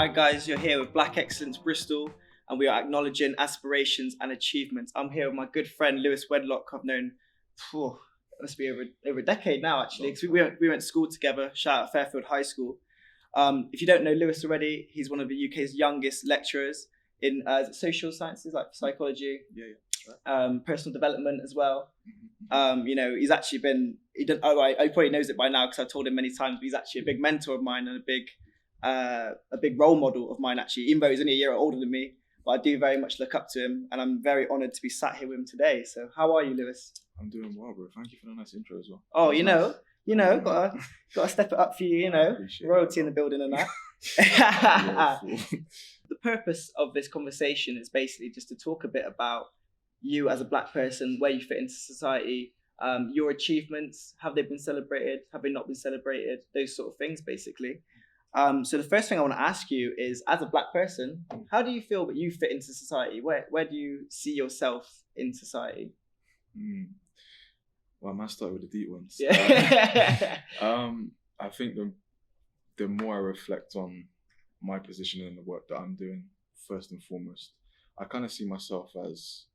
Hi guys, you're here with Black Excellence Bristol, and we are acknowledging aspirations and achievements. I'm here with my good friend Lewis Wedlock. I've known, it must be over a decade now actually, because we went to school together. Shout out Fairfield High School. If you don't know Lewis already, he's one of the UK's youngest lecturers in social sciences like psychology, personal development as well. He's actually been, he probably knows it by now because I've told him many times, but he's actually a big mentor of mine and a big role model of mine actually, even though he's only a year older than me. But I do very much look up to him, and I'm very honoured to be sat here with him today. So how are you, Lewis? I'm doing well, bro. Thank you for the nice intro as well. Oh, gotta step it up for you, royalty in the building and that. The purpose of this conversation is basically just to talk a bit about you as a black person, where you fit into society, your achievements, have they been celebrated, have they not been celebrated, those sort of things basically. So the first thing I want to ask you is, as a black person, how do you feel that you fit into society? Where do you see yourself in society? Well, I might start with the deep ones. Yeah. I think the more I reflect on my position in the work that I'm doing, first and foremost, I kind of see myself as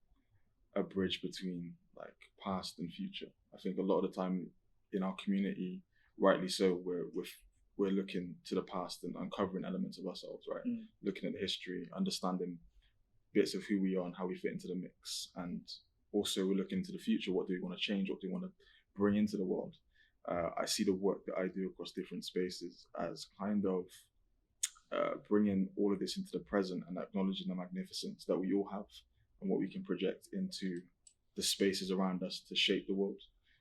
a bridge between like past and future. I think a lot of the time in our community, rightly so, we're looking to the past and uncovering elements of ourselves, right? Looking at the history, understanding bits of who we are and how we fit into the mix. And also we're looking to the future. What do we want to change? What do we want to bring into the world? I see the work that I do across different spaces as kind of bringing all of this into the present and acknowledging the magnificence that we all have and what we can project into the spaces around us to shape the world.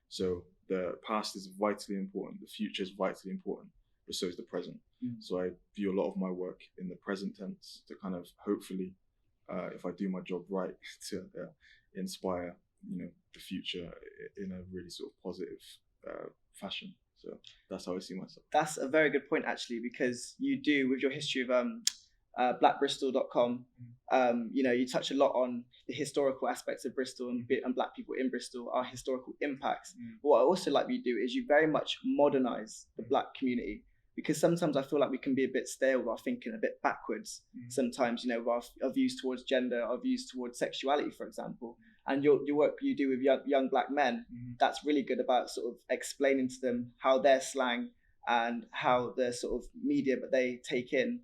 So the past is vitally important. The future is vitally important, but so is the present. So I view a lot of my work in the present tense to kind of hopefully, if I do my job right, to inspire, the future in a really sort of positive fashion. So that's how I see myself. That's a very good point actually, because you do, with your history of blackbristol.com, you touch a lot on the historical aspects of Bristol and black people in Bristol, our historical impacts. But what I also like you do is you very much modernize the black community, because sometimes I feel like we can be a bit stale with our thinking, a bit backwards sometimes, with our views towards gender, our views towards sexuality, for example. And your work you do with young black men, that's really good about sort of explaining to them how their slang and how the sort of media that they take in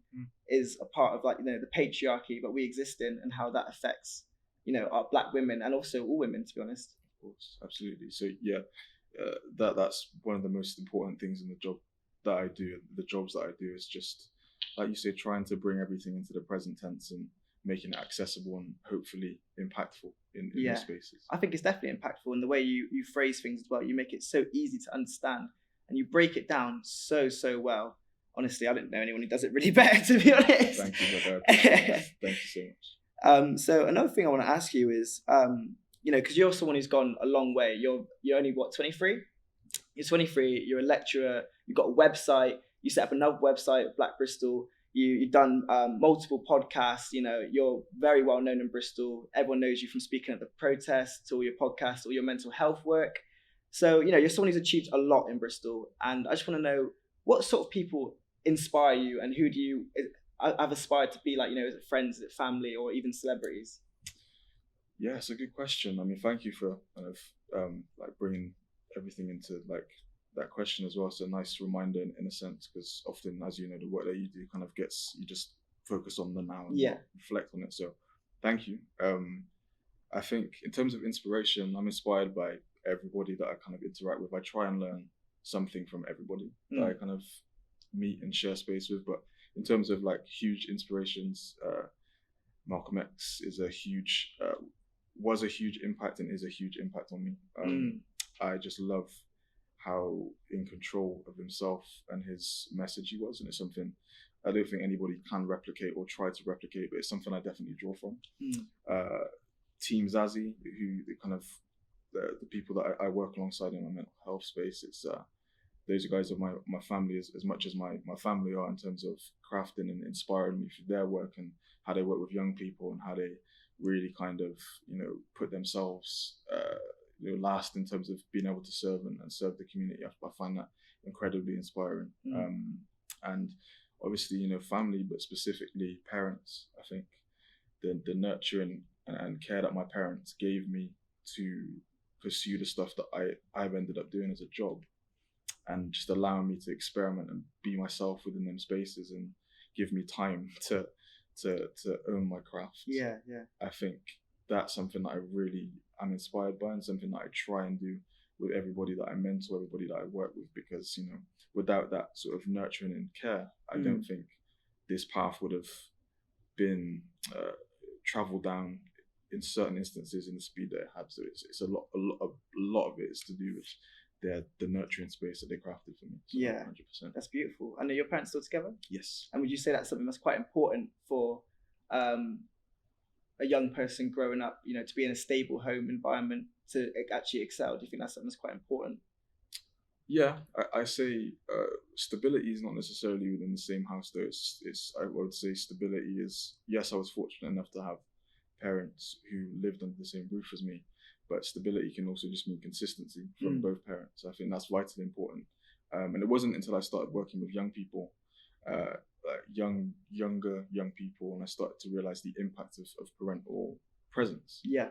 is a part of the patriarchy that we exist in, and how that affects our black women and also all women, to be honest. Of course, absolutely. So that's one of the most important things in the job that I do. The jobs that I do is just, like you say, trying to bring everything into the present tense and making it accessible and hopefully impactful in those spaces. I think it's definitely impactful in the way you phrase things as well. You make it so easy to understand and you break it down so well. Honestly, I don't know anyone who does it really better, to be honest. Thank you, brother. Thank you so much. So another thing I want to ask you is, because you're someone who's gone a long way. You're only 23? You're 23. You're a lecturer. You've got a website. You set up another website, Black Bristol. You've done multiple podcasts. You're very well known in Bristol. Everyone knows you from speaking at the protests, or your podcasts, or your mental health work. So you're someone who's achieved a lot in Bristol, and I just want to know, what sort of people inspire you, and who do you have aspired to be like? Is it friends, is it family, or even celebrities? Yeah, it's a good question. I mean, thank you for kind of bringing everything into that question as well. It's a nice reminder in a sense, because often, as you know, the work that you do kind of you just focus on the now and not reflect on it. So thank you. I think in terms of inspiration, I'm inspired by everybody that I kind of interact with. I try and learn something from everybody that I kind of meet and share space with. But in terms of huge inspirations, Malcolm X is was a huge impact and is a huge impact on me. I just love how in control of himself and his message he was, and it's something I don't think anybody can replicate or try to replicate, but it's something I definitely draw from. Team Zazie, who kind of the people that I work alongside in my mental health space, it's those are guys of my family as much as my family are, in terms of crafting and inspiring me through their work and how they work with young people and how they really kind of put themselves last in terms of being able to serve and serve the community. I find that incredibly inspiring. And obviously, you know, family, but specifically parents. I think the nurturing and care that my parents gave me to pursue the stuff that I've ended up doing as a job, and just allowing me to experiment and be myself within them spaces and give me time to own my craft. Yeah. I think that's something that I really am inspired by, and something that I try and do with everybody that I mentor, everybody that I work with, because, you know, without that sort of nurturing and care, I don't think this path would have been traveled down in certain instances in the speed that it had. So it's a lot of it is to do with the nurturing space that they crafted for me. So Yeah, 100%. that's beautiful. And are your parents still together? Yes. And would you say that's something that's quite important for a young person growing up, you know, to be in a stable home environment to actually excel? Do you think that's something that's quite important? Yeah, I say stability is not necessarily within the same house though. It's I would say stability is, yes, I was fortunate enough to have parents who lived under the same roof as me, but stability can also just mean consistency from both parents. I think that's vitally important. And it wasn't until I started working with young people, younger young people, and I started to realize the impact of parental presence. Yeah.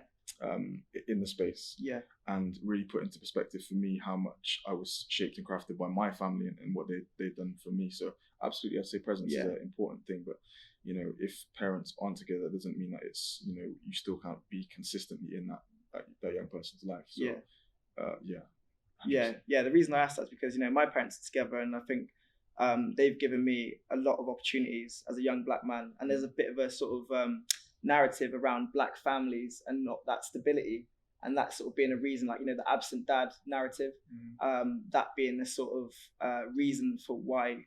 In the space. Yeah. And really put into perspective for me how much I was shaped and crafted by my family and what they've done for me. So absolutely, I'd say presence is an important thing. But, you know, if parents aren't together, it doesn't mean that it's, you know, you still can't be consistently in that young person's life. So, yeah. The reason I asked that is because, you know, my parents are together, and I think they've given me a lot of opportunities as a young black man. And there's a bit of a sort of narrative around black families and not that stability, and that sort of being a reason, like, you know, the absent dad narrative, that being the sort of reason for why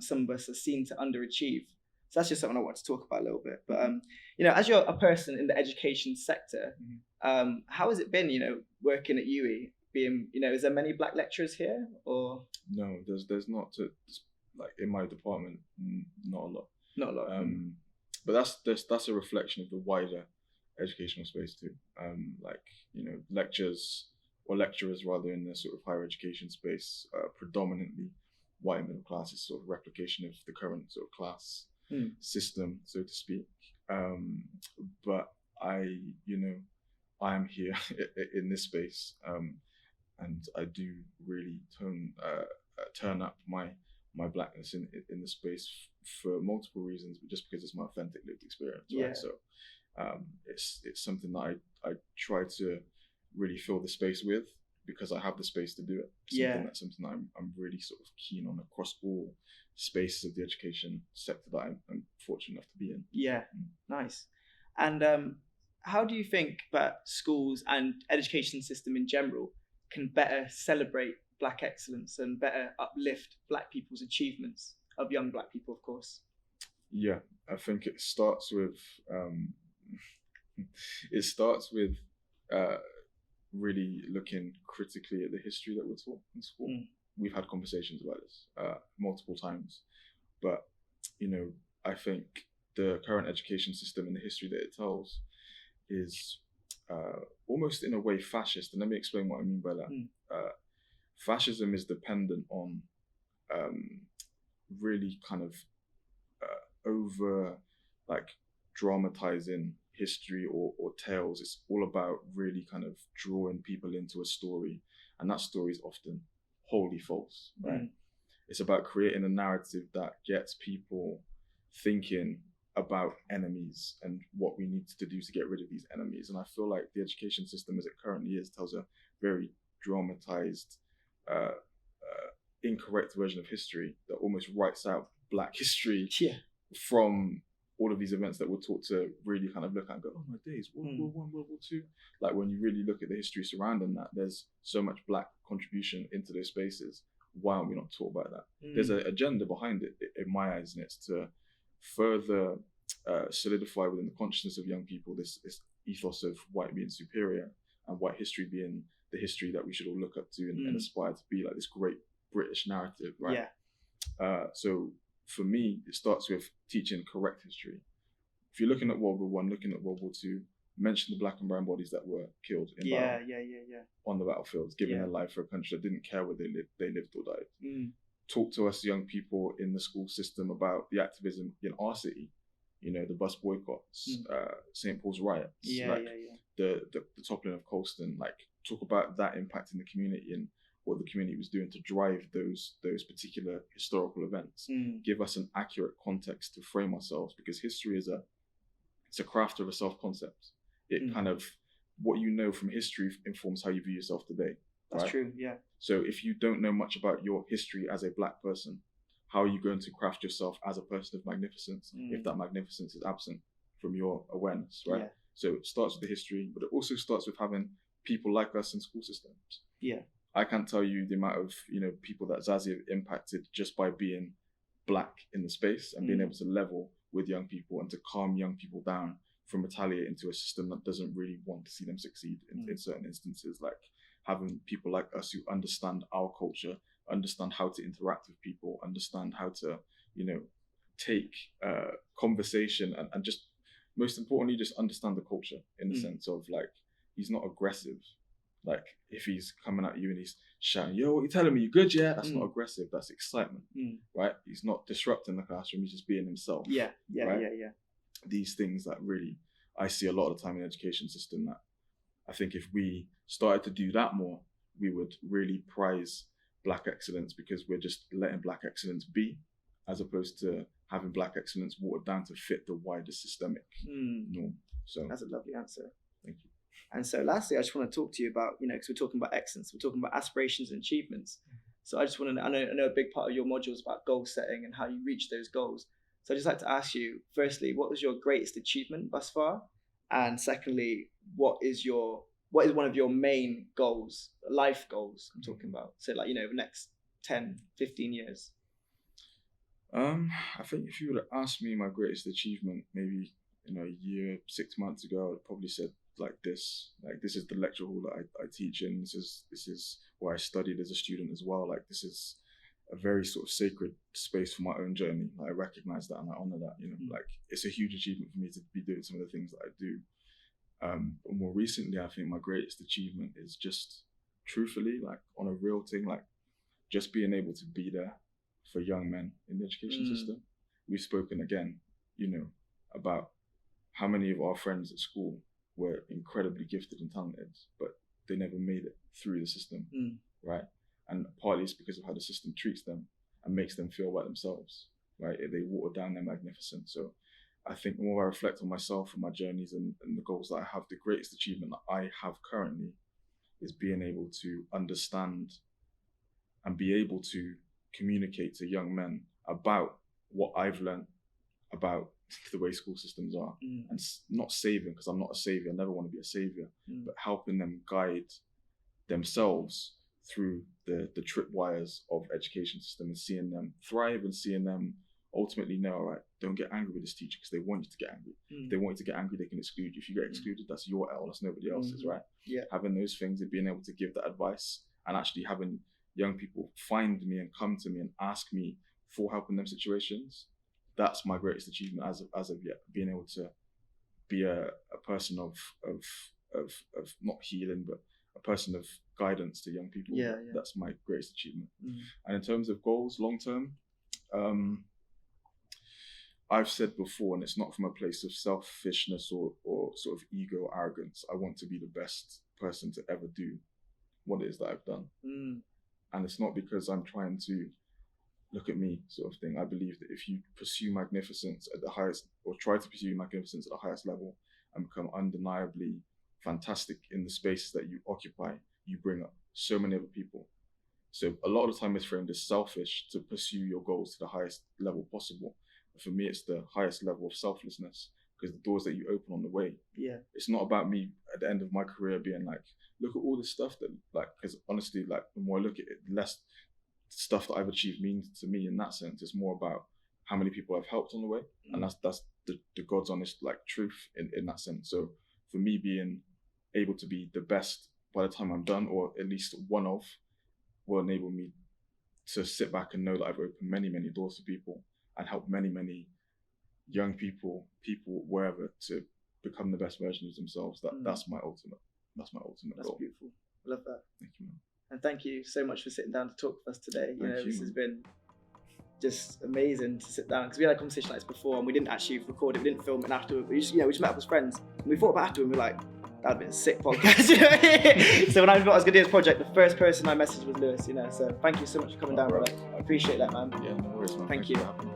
some of us are seen to underachieve. So that's just something I want to talk about a little bit. But you know, as you're a person in the education sector, how has it been, you know, working at UE? Being, you know, is there many black lecturers here, or? No, there's not. Like in my department, not a lot. Not a lot. But that's a reflection of the wider educational space too. Like, you know, lecturers rather in the sort of higher education space, predominantly white middle class, is sort of replication of the current sort of class system, so to speak. But I'm here in this space, and I do really turn up my blackness in the space for multiple reasons, but just because it's my authentic lived experience, right? So it's something that I try to really fill the space with, because I have the space to do it. That's something that I'm really sort of keen on across all spaces of the education sector that I'm fortunate enough to be in. Nice. And how do you think that schools and education system in general can better celebrate black excellence and better uplift black people's achievements, of young black people, of course? Yeah, I think it starts with really looking critically at the history that we're taught in school. We've had conversations about this multiple times, but, you know, I think the current education system and the history that it tells is almost in a way fascist. And let me explain what I mean by that. Fascism is dependent on really kind of over, like, dramatizing history or tales. It's all about really kind of drawing people into a story, and that story is often wholly false, right? It's about creating a narrative that gets people thinking about enemies and what we need to do to get rid of these enemies. And I feel like the education system as it currently is tells a very dramatized, incorrect version of history that almost writes out black history from all of these events that we're taught to really kind of look at and go, oh my days, World War I, World War II. Like, when you really look at the history surrounding that, there's so much black contribution into those spaces. Why aren't we not taught about that? There's an agenda behind it, in my eyes, and it's to further solidify within the consciousness of young people this ethos of white being superior and white history being the history that we should all look up to and aspire to be, like this great British narrative, right? So for me, it starts with teaching correct history. If you're looking at World War I, looking at World War II, mention the black and brown bodies that were killed in battle on the battlefields, giving their life for a country that didn't care where they lived or died. talk to us young people in the school system about the activism in our city, you know, the bus boycotts, St. Paul's riots, the toppling of Colston, like talk about that impact in the community and what the community was doing to drive those particular historical events. Give us an accurate context to frame ourselves, because history is it's a craft of a self-concept. It kind of, what you know from history informs how you view yourself today. That's right? true, yeah. So if you don't know much about your history as a Black person, how are you going to craft yourself as a person of magnificence if that magnificence is absent from your awareness, right? Yeah. So it starts with the history, but it also starts with having people like us in school systems. Yeah. I can't tell you the amount of, you know, people that Zazie have impacted just by being Black in the space and being able to level with young people and to calm young people down from retaliating to a system that doesn't really want to see them succeed in certain instances. Like having people like us who understand our culture, understand how to interact with people, understand how to, you know, take conversation and just, most importantly, just understand the culture in the sense of like, he's not aggressive. Like if he's coming at you and he's shouting, yo, what you telling me? You good? Yeah. That's not aggressive. That's excitement, right? He's not disrupting the classroom. He's just being himself. Yeah. Right? These things that really, I see a lot of the time in the education system that I think if we started to do that more, we would really prize Black excellence, because we're just letting Black excellence be, as opposed to having Black excellence watered down to fit the wider systemic norm. So that's a lovely answer. Thank you. And so lastly, I just want to talk to you about, you know, because we're talking about excellence, we're talking about aspirations and achievements. So I just want to, I know a big part of your module is about goal setting and how you reach those goals. So I'd just like to ask you, firstly, what was your greatest achievement thus far? And secondly, what is one of your main goals, life goals I'm talking about? So like, you know, the next 10, 15 years. I think if you would have asked me my greatest achievement, maybe, you know, a year, 6 months ago, I'd probably said like this is the lecture hall that I teach in. This is where I studied as a student as well. Like this is a very sort of sacred space for my own journey. I recognize that and I honor that, you know, like it's a huge achievement for me to be doing some of the things that I do. But more recently, I think my greatest achievement is just truthfully, like on a real thing, like just being able to be there for young men in the education system. We've spoken again, you know, about how many of our friends at school were incredibly gifted and talented, but they never made it through the system, right? And partly it's because of how the system treats them and makes them feel about themselves, right? They water down their magnificence. So I think the more I reflect on myself and my journeys and the goals that I have, the greatest achievement that I have currently is being able to understand and be able to communicate to young men about what I've learned about the way school systems are, and not saving, because I'm not a savior, I never want to be a savior, but helping them guide themselves through the tripwires of education system and seeing them thrive and seeing them ultimately know, all right, don't get angry with this teacher because they want you to get angry. If they want you to get angry, they can exclude you. If you get excluded, that's your L, that's nobody else's, right? Yeah. Having those things and being able to give that advice and actually having young people find me and come to me and ask me for help in them situations, that's my greatest achievement as of yet. Being able to be a person of not healing, but a person of guidance to young people. That's my greatest achievement. And in terms of goals, long term, I've said before, and it's not from a place of selfishness or sort of ego or arrogance, I want to be the best person to ever do what it is that I've done. And it's not because I'm trying to look at me sort of thing. I believe that if you pursue magnificence at the highest, or try to pursue magnificence at the highest level and become undeniably fantastic in the spaces that you occupy, you bring up so many other people. So a lot of the time it's framed as selfish to pursue your goals to the highest level possible. But for me, it's the highest level of selflessness, because the doors that you open on the way. It's not about me at the end of my career being like, look at all this stuff that, like, because honestly, like the more I look at it, the less stuff that I've achieved means to me in that sense. It's more about how many people I've helped on the way. And that's the God's honest like truth in that sense. So for me, being able to be the best by the time I'm done, or at least one of, will enable me to sit back and know that I've opened many, many doors to people and helped many, many young people wherever to become the best version of themselves. That's my ultimate goal. That's beautiful. I love that. Thank you, man. And thank you so much for sitting down to talk with us today. This has been just amazing to sit down, because we had a conversation like this before and we didn't actually record it, we didn't film it, and after we just, we just met up as friends and we thought about after and we were like, that would have been a sick podcast. So when I thought I was going to do this project, the first person I messaged was Lewis, so thank you so much for coming down, brother. I appreciate that, man. Yeah, no worries, man. Thank Thanks you. for having me.